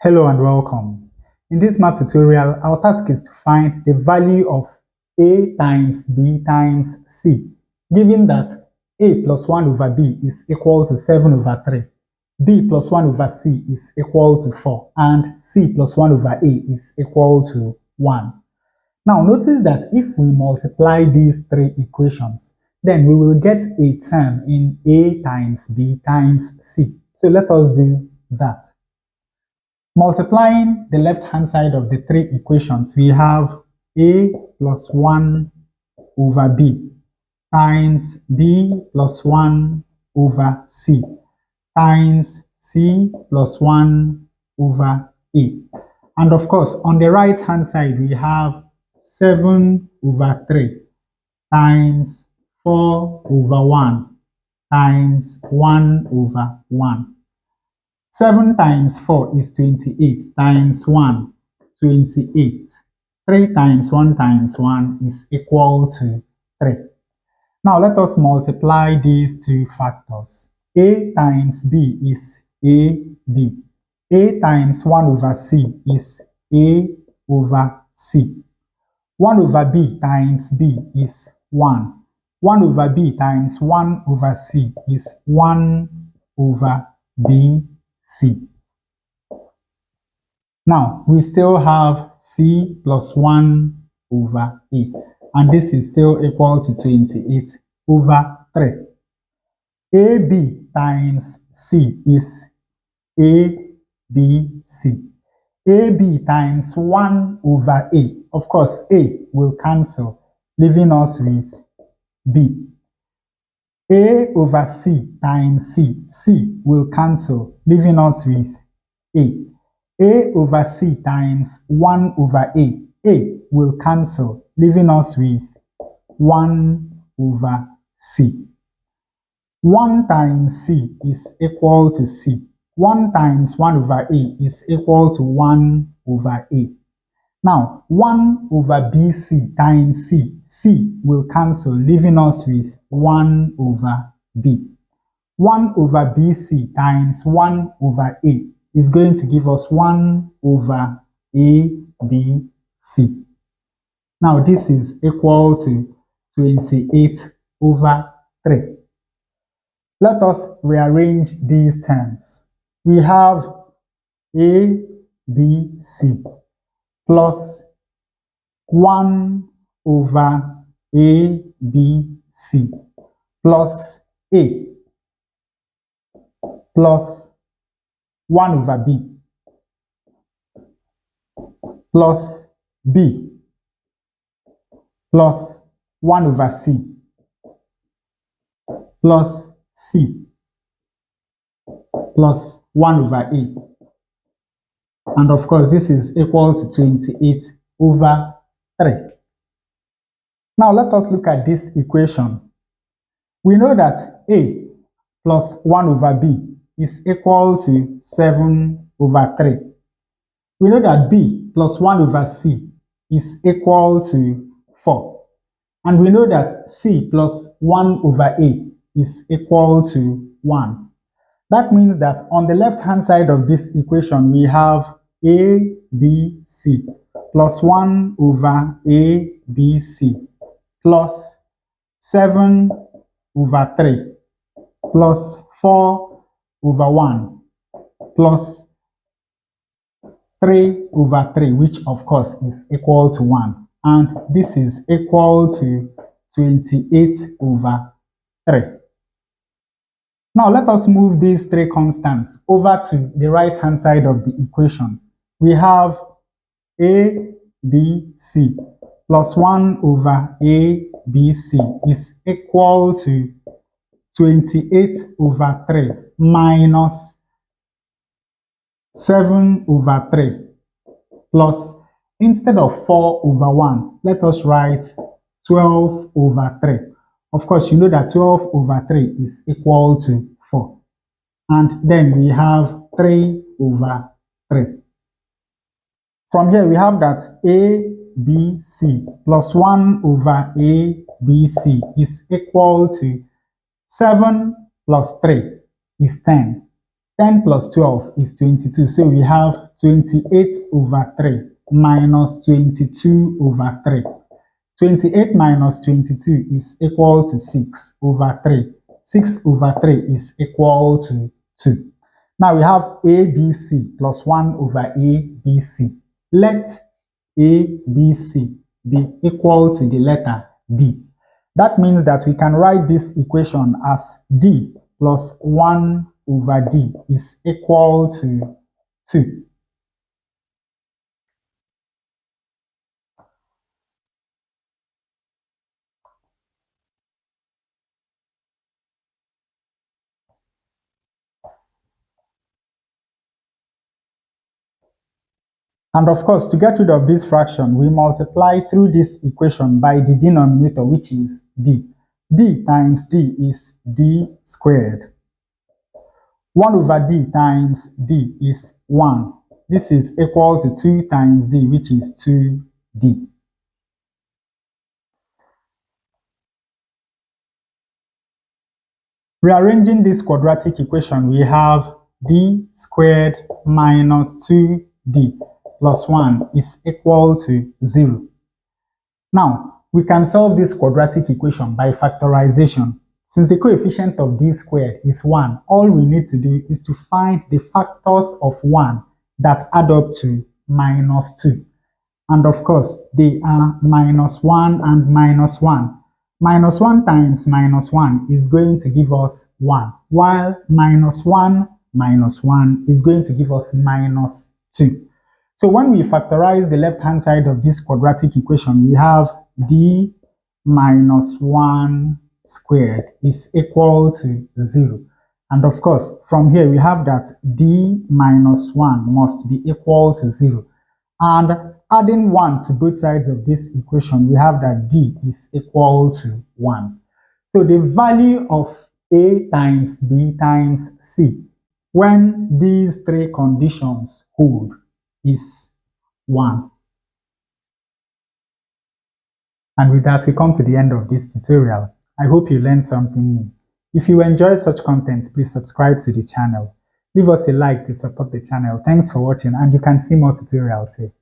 Hello and welcome. In this math tutorial, our task is to find the value of a times b times c, given that a plus 1 over b is equal to 7 over 3, b plus 1 over c is equal to 4, and c plus 1 over a is equal to 1. Now notice that if we multiply these three equations, then we will get a term in a times b times c. So let us do that. Multiplying the left-hand side of the three equations, we have a plus 1 over b times b plus 1 over c times c plus 1 over a. And of course, on the right-hand side, we have 7 over 3 times 4 over 1 times 1 over 1. 7 times 4 is 28 times 1, 28. 3 times 1 times 1 is equal to 3. Now let us multiply these two factors. A times b is ab. A times 1 over c is a over c. 1 over b times b is 1. 1 over b times 1 over c is 1 over b c. Now, we still have c plus 1 over a, and this is still equal to 28 over 3. ab times c is abc. ab times 1 over a. Of course, a will cancel, leaving us with b. A over c times c will cancel, leaving us with a. A over c times 1 over a will cancel, leaving us with 1 over c. 1 times c is equal to c. 1 times 1 over a is equal to 1 over a. Now, 1 over bc times c will cancel, leaving us with 1 over b. 1 over bc times 1 over a is going to give us 1 over abc. Now, this is equal to 28 over 3. Let us rearrange these terms. We have abc plus 1 over ABC plus A plus 1 over B plus B plus 1 over C plus C plus 1 over A. And of course, this is equal to 28 over 3. Now let us look at this equation. We know that A plus 1 over B is equal to 7 over 3. We know that B plus 1 over C is equal to 4. And we know that C plus 1 over A is equal to 1. That means that on the left-hand side of this equation, we have a, B, C plus 1 over A, B, C plus 7 over 3 plus 4 over 1 plus 3 over 3, which of course is equal to 1. And this is equal to 28 over 3. Now let us move these three constants over to the right-hand side of the equation. We have a, b, c plus 1 over a, b, c is equal to 28 over 3 minus 7 over 3 plus, instead of 4 over 1, let us write 12 over 3. Of course, you know that 12 over 3 is equal to 4. And then we have 3 over 3. From here, we have that a, b, c plus 1 over a, b, c is equal to 7 plus 3 is 10. 10 plus 12 is 22. So we have 28 over 3 minus 22 over 3. 28 minus 22 is equal to 6 over 3. 6 over 3 is equal to 2. Now we have ABC plus 1 over ABC. Let ABC be equal to the letter D. That means that we can write this equation as D plus 1 over D is equal to 2. And of course, to get rid of this fraction, we multiply through this equation by the denominator, which is D. D times D is D squared. 1 over D times D is 1. This is equal to 2 times D, which is 2D. Rearranging this quadratic equation, we have D squared minus 2D plus 1 is equal to 0. Now, we can solve this quadratic equation by factorization. Since the coefficient of D squared is 1, all we need to do is to find the factors of 1 that add up to minus 2. And of course, they are minus 1 and minus 1. Minus 1 times minus 1 is going to give us 1, while minus 1 minus 1 is going to give us minus 2. So when we factorize the left-hand side of this quadratic equation, we have D minus 1 squared is equal to 0. And of course, from here we have that D minus 1 must be equal to 0. And adding 1 to both sides of this equation, we have that D is equal to 1. So the value of A times B times C, when these three conditions hold, is 1. And with that, we come to the end of this tutorial. I hope you learned something new. If you enjoy such content, please subscribe to the channel. Leave us a like to support the channel. Thanks for watching, and you can see more tutorials here.